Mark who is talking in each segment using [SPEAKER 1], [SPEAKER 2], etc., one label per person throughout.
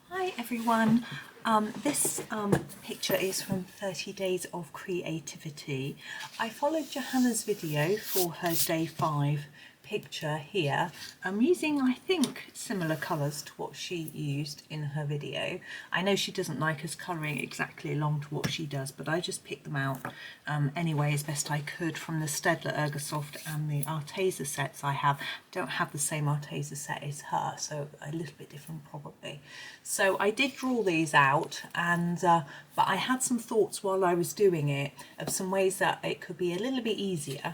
[SPEAKER 1] Hi everyone, this picture is from 30 Days of Creativity. I followed Johanna's video for her day 5 picture here. I'm using, I think, similar colours to what she used in her video. I know she doesn't like us colouring exactly along to what she does, but I just picked them out anyway as best I could from the Staedtler Ergosoft and the Arteza sets I have. Don't have the same Arteza set as her, so a little bit different probably. So I did draw these out, and but I had some thoughts while I was doing it of some ways that it could be a little bit easier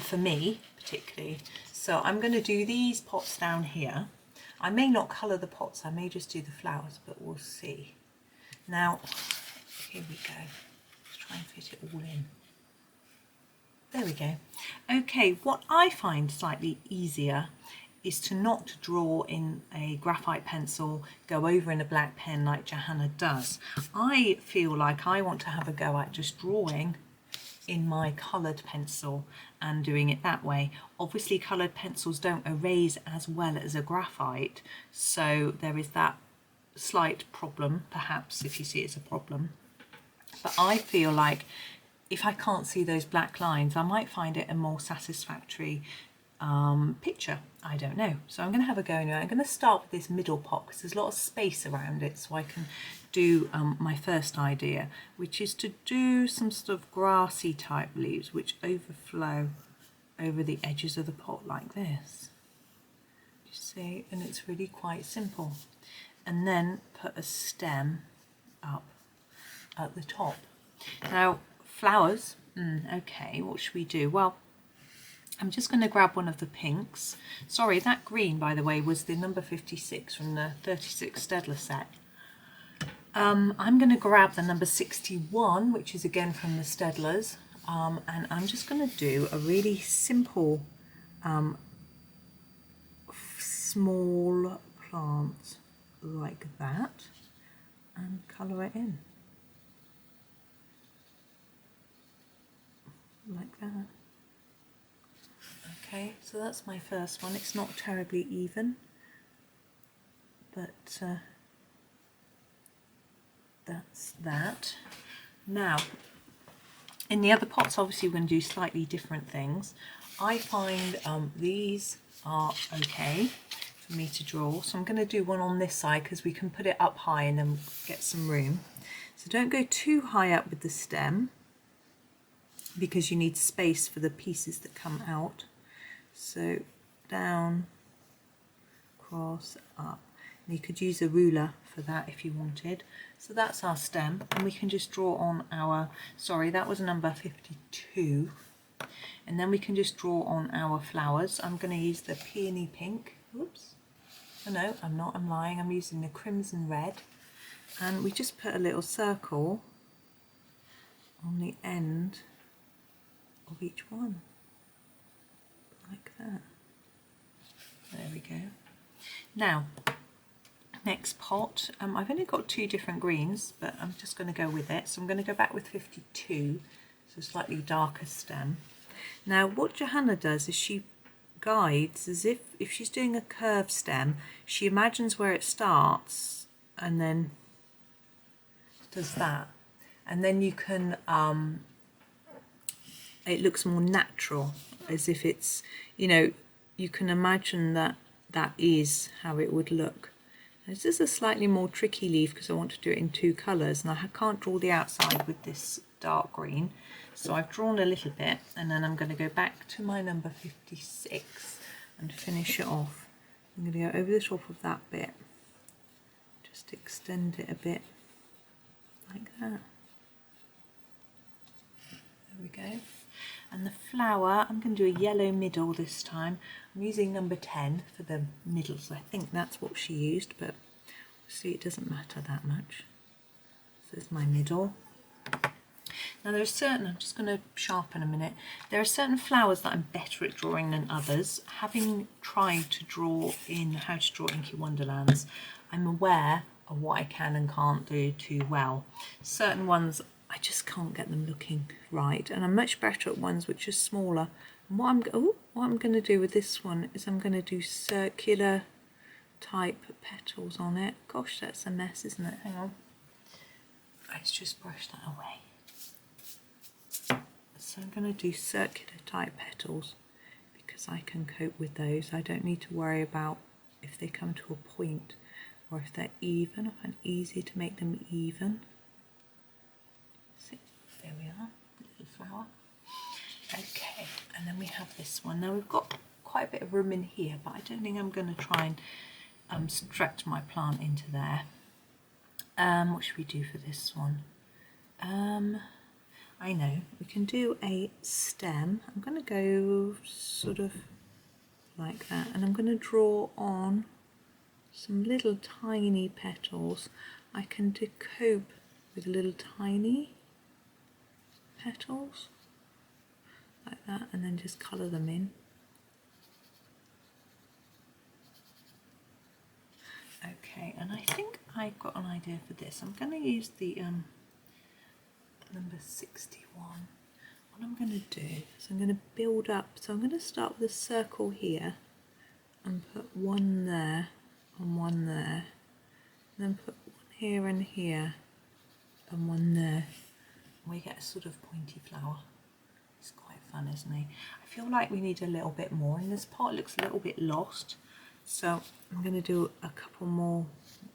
[SPEAKER 1] for me particularly. So I'm going to do these pots down here. I may not colour the pots, I may just do the flowers, but we'll see. Now, here we go. Let's try and fit it all in. There we go. Okay, what I find slightly easier is to not draw in a graphite pencil, go over in a black pen like Johanna does. I feel like I want to have a go at just drawing in my coloured pencil and doing it that way. Obviously coloured pencils don't erase as well as a graphite, so there is that slight problem, perhaps, if you see it as a problem. But I feel like if I can't see those black lines, I might find it a more satisfactory picture. I don't know. So I'm going to have a go anyway. I'm going to start with this middle pot because there's a lot of space around it, so I can do my first idea, which is to do some sort of grassy type leaves which overflow over the edges of the pot like this. You see, and it's really quite simple. And then put a stem up at the top. Now, flowers, okay, what should we do? Well, I'm just going to grab one of the pinks. Sorry, that green, by the way, was the number 56 from the 36 Steadtler set. I'm going to grab the number 61, which is again from the Steadtlers, and I'm just going to do a really simple small plant like that and colour it in. Like that. Okay, so that's my first one. It's not terribly even, but that's that. Now, in the other pots, obviously we're going to do slightly different things. I find these are okay for me to draw, so I'm going to do one on this side because we can put it up high and then get some room. So don't go too high up with the stem because you need space for the pieces that come out. So down, across, up. And you could use a ruler for that if you wanted. So that's our stem, and we can just draw on our, sorry, that was number 52. And then we can just draw on our flowers. I'm going to use the Peony Pink. Oops. Oh no, I'm not, I'm lying. I'm using the Crimson Red. And we just put a little circle on the end of each one. Like that. There we go. Now, next pot, I've only got 2 different greens, but I'm just going to go with it. So I'm going to go back with 52, so slightly darker stem. Now, what Johanna does is she guides as if she's doing a curved stem, she imagines where it starts and then does that. And then you can, it looks more natural, as if it's, you know, you can imagine that that is how it would look. This is a slightly more tricky leaf because I want to do it in 2 colours, and I can't draw the outside with this dark green, so I've drawn a little bit, and then I'm going to go back to my number 56 and finish it off. I'm going to go over the top of that bit, just extend it a bit like that. There we go. And the flower, I'm going to do a yellow middle this time. I'm using number 10 for the middles. I think that's what she used, but see, it doesn't matter that much. So it's my middle. Now there are certain, I'm just going to sharpen a minute. There are certain flowers that I'm better at drawing than others. Having tried to draw in How to Draw Inky Wonderlands, I'm aware of what I can and can't do too well. Certain ones, I just can't get them looking right, and I'm much better at ones which are smaller. And what I'm going to do with this one is I'm going to do circular type petals on it. Gosh, that's a mess, isn't it? Hang on. Let's just brush that away. So I'm going to do circular type petals because I can cope with those. I don't need to worry about if they come to a point or if they're even. I find it easy to make them even. See, there we are, little flower. Okay, and then we have this one. Now we've got quite a bit of room in here, but I don't think I'm going to try and stretch my plant into there. What should we do for this one? I know, we can do a stem. I'm going to go sort of like that, and I'm going to draw on some little tiny petals. I can cope with little tiny petals like that, and then just colour them in. Okay, and I think I've got an idea for this. I'm going to use the number 61. What I'm going to do is I'm going to build up. So I'm going to start with a circle here and put one there and one there. And then put one here and here and one there. We get a sort of pointy flower. It's quite fun, isn't it? I feel like we need a little bit more, and this part looks a little bit lost. So I'm going to do a couple more,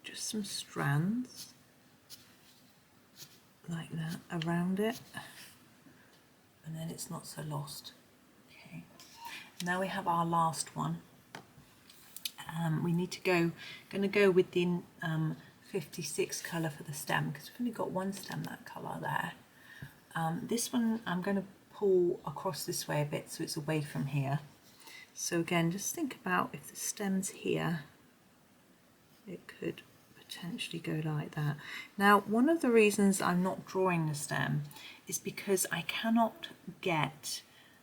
[SPEAKER 1] just some strands like that around it, and then it's not so lost. Okay, now we have our last one. We need to going to go with the 56 colour for the stem, because we've only got one stem that colour there. This one I'm going to pull across this way a bit so it's away from here. So again, just think about if the stem's here, it could potentially go like that. Now, one of the reasons I'm not drawing the stem is because I cannot get,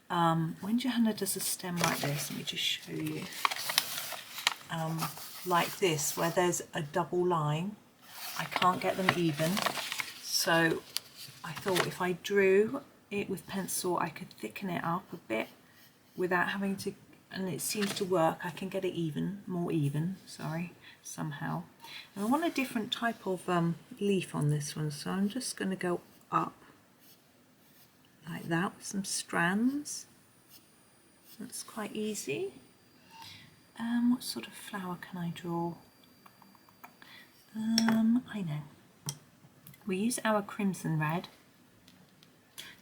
[SPEAKER 1] when Johanna does a stem like this, let me just show you, like this, where there's a double line, I can't get them even. So I thought if I drew it with pencil, I could thicken it up a bit without having to, and it seems to work. I can get it even, more even, sorry, somehow. And I want a different type of leaf on this one, so I'm just going to go up like that with some strands. That's quite easy. What sort of flower can I draw? I know. We use our crimson red.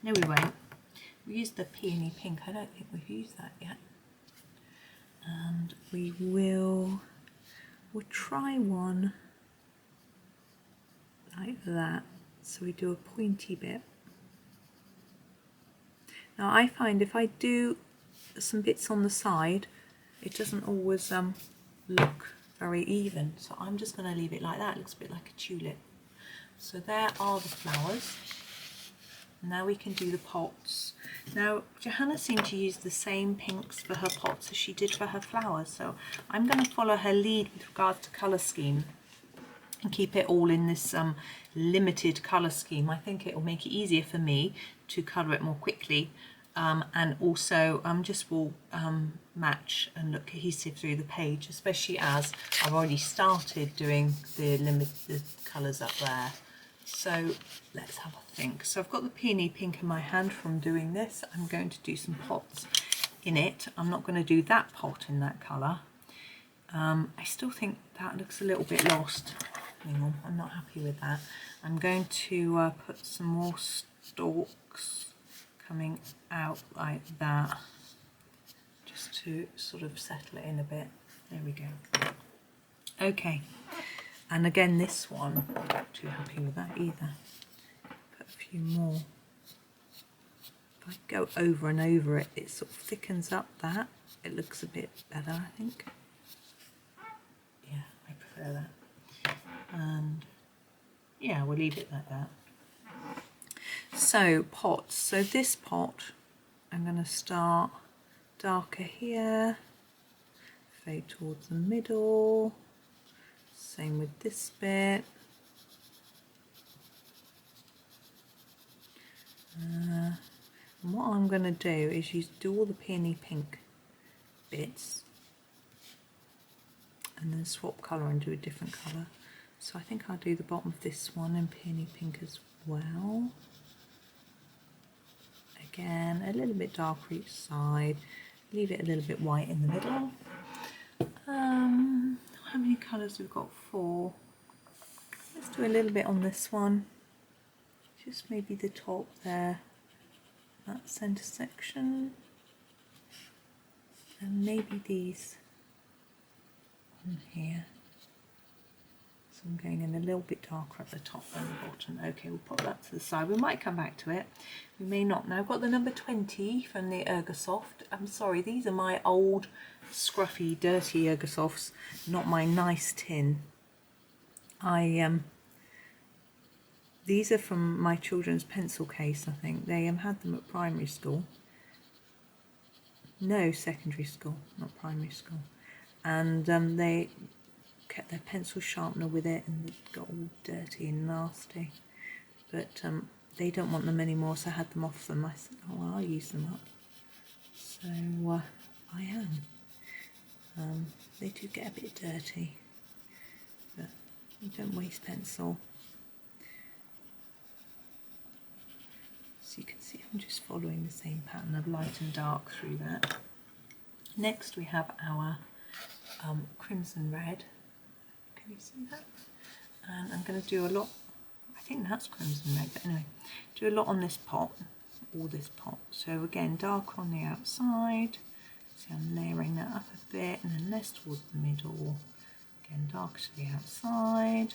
[SPEAKER 1] No, we won't. We use the peony pink. I don't think we've used that yet. And we'll try one like that. So we do a pointy bit. Now I find if I do some bits on the side, it doesn't always look very even. So I'm just going to leave it like that. It looks a bit like a tulip. So there are the flowers. Now we can do the pots. Now Johanna seemed to use the same pinks for her pots as she did for her flowers, so I'm going to follow her lead with regards to colour scheme and keep it all in this limited colour scheme. I think it will make it easier for me to colour it more quickly, and also just will match and look cohesive through the page, especially as I've already started doing the colours up there. So let's have a think. So I've got the peony pink in my hand from doing this. I'm going to do some pots in it. I'm not going to do that pot in that colour. I still think that looks a little bit lost. Hang on, I'm not happy with that. I'm going to put some more stalks coming out like that, just to sort of settle it in a bit. There we go. Okay. And again, this one, I'm not too happy with that either. Put a few more. If I go over and over it, it sort of thickens up that. It looks a bit better, I think. Yeah, I prefer that. And yeah, we'll leave it like that. So, pots. So this pot, I'm going to start darker here, fade towards the middle. Same with this bit. And what I'm going to do is do all the peony pink bits, and then swap colour and do a different colour. So I think I'll do the bottom of this one in Peony Pink as well. Again, a little bit darker each side, leave it a little bit white in the middle. How many colours we've got? 4. Let's do a little bit on this one, just maybe the top there, that centre section, and maybe these on here. So I'm going in a little bit darker at the top and the bottom. Okay, we'll put that to the side. We might come back to it, we may not. Now I've got the number 20 from the Ergosoft. I'm sorry, these are my old scruffy dirty Ergosofts, not my nice tin. These are from my children's pencil case, I think. They had them at primary school. No, secondary school, not primary school. And they kept their pencil sharpener with it, and it got all dirty and nasty. But they don't want them anymore, so I had them off them. I said, oh, well, I'll use them up. So I am. They do get a bit dirty, but you don't waste pencil. So you can see I'm just following the same pattern of light and dark through that. Next we have our crimson red. Can you see that? And I'm going to do a lot, I think that's crimson red, but anyway, do a lot on this pot, or this pot. So again, dark on the outside. See, I'm layering that up a bit, and then less towards the middle. Again, dark to the outside,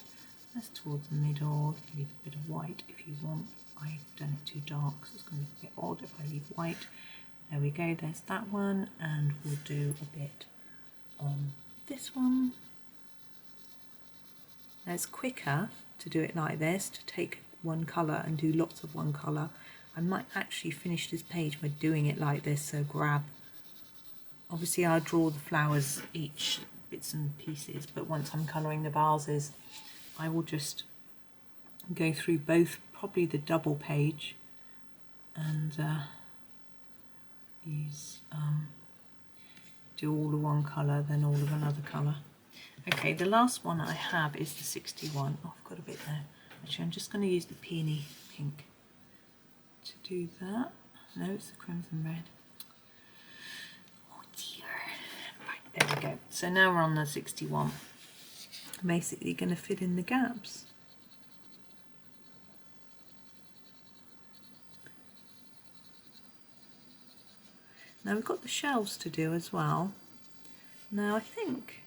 [SPEAKER 1] less towards the middle. Leave a bit of white if you want. I've done it too dark, so it's going to be a bit odd if I leave white. There we go, there's that one, and we'll do a bit on this one. Now it's quicker to do it like this, to take one colour and do lots of one colour. I might actually finish this page by doing it like this, so grab. Obviously I'll draw the flowers each bits and pieces, but once I'm colouring the vases, I will just go through both, probably the double page, and do all of one colour, then all of another colour. Okay, the last one I have is the 61. Oh, I've got a bit there. Actually, I'm just going to use the Peony Pink to do that. No, it's the crimson red. Oh dear. Right, there we go. So now we're on the 61. I'm basically going to fill in the gaps. Now we've got the shelves to do as well. Now I think,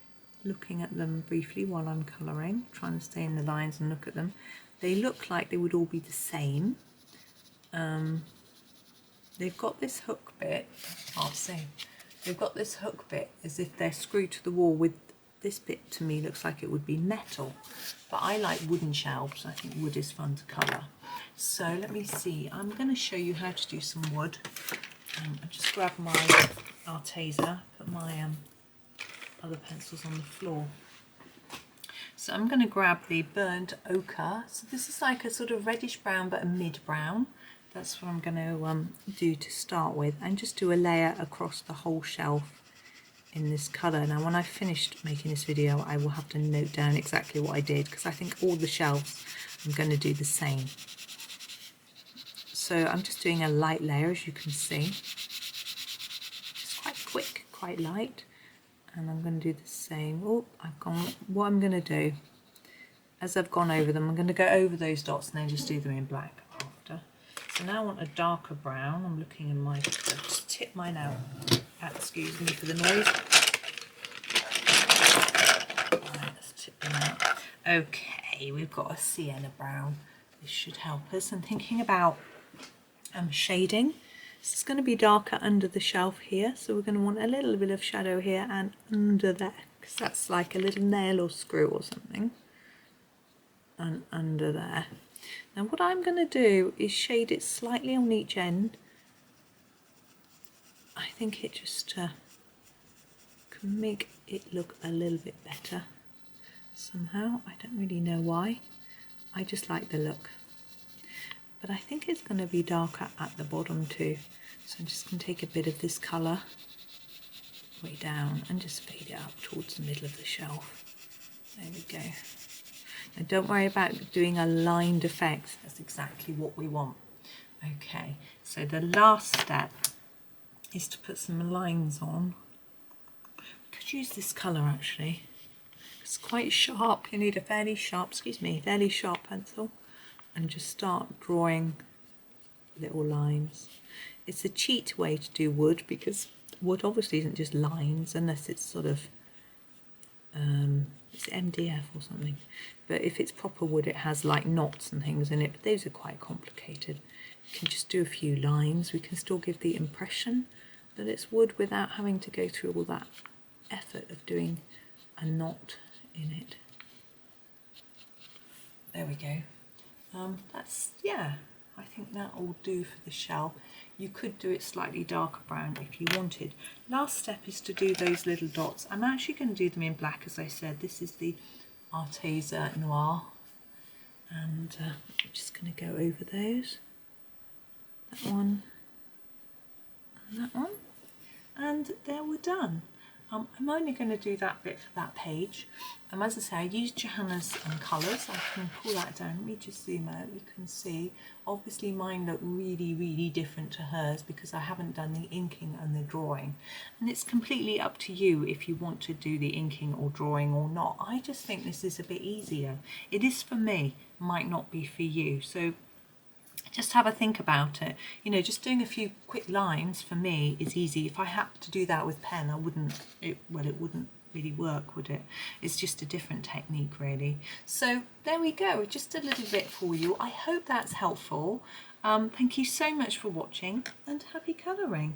[SPEAKER 1] looking at them briefly while I'm colouring, trying to stay in the lines and look at them, they look like they would all be the same. They've got this hook bit, I'll say, they've got this hook bit as if they're screwed to the wall. With this bit, to me, looks like it would be metal, but I like wooden shelves. I think wood is fun to colour. So let me see, I'm going to show you how to do some wood. I just grab my Arteza, put my other pencils on the floor. So I'm going to grab the burnt ochre. So this is like a sort of reddish brown, but a mid brown. That's what I'm going to do to start with, and just do a layer across the whole shelf in this colour. Now when I've finished making this video, I will have to note down exactly what I did, because I think all the shelves I'm going to do the same. So I'm just doing a light layer, as you can see. It's quite quick, quite light. And I'm going to do the same. Oh, what I'm going to do, as I've gone over them, I'm going to go over those dots and then just do them in black after. So now I want a darker brown. I'm looking in my, just tip mine out. Excuse me for the noise. Right, let's tip them out. Okay, we've got a Sienna Brown. This should help us. I'm thinking about shading. This is going to be darker under the shelf here, so we're going to want a little bit of shadow here and under there, because that's like a little nail or screw or something, and under there. Now what I'm going to do is shade it slightly on each end. I think it just can make it look a little bit better somehow. I don't really know why, I just like the look. But I think it's going to be darker at the bottom too. So I'm just going to take a bit of this colour way down and just fade it out. towards the middle of the shelf. There we go. Now don't worry about doing a lined effect, that's exactly what we want. Okay, so the last step is to put some lines on. We could use this colour actually. It's quite sharp, you need a fairly sharp pencil, and just start drawing little lines. It's a cheat way to do wood because wood obviously isn't just lines unless it's sort of it's MDF or something, but if it's proper wood it has like knots and things in it, but those are quite complicated. You can just do a few lines. We can still give the impression that it's wood without having to go through all that effort of doing a knot in it. There we go. That's, yeah, I think that will do for the shell. You could do it slightly darker brown if you wanted. Last step is to do those little dots. I'm actually going to do them in black, as I said. This is the Arteza Noir, and I'm just going to go over those. That one and that one, and there we're done. I'm only going to do that bit for that page. As I say, I used Johanna's colours. I can pull that down. Let me just zoom out. You can see, obviously mine look really, really different to hers because I haven't done the inking and the drawing. And it's completely up to you if you want to do the inking or drawing or not. I just think this is a bit easier. It is for me, might not be for you. So just have a think about it. You know, just doing a few quick lines for me is easy. If I had to do that with pen, it wouldn't really work, would it? It's just a different technique really. So there we go, just a little bit for you. I hope that's helpful. Thank you so much for watching and happy colouring.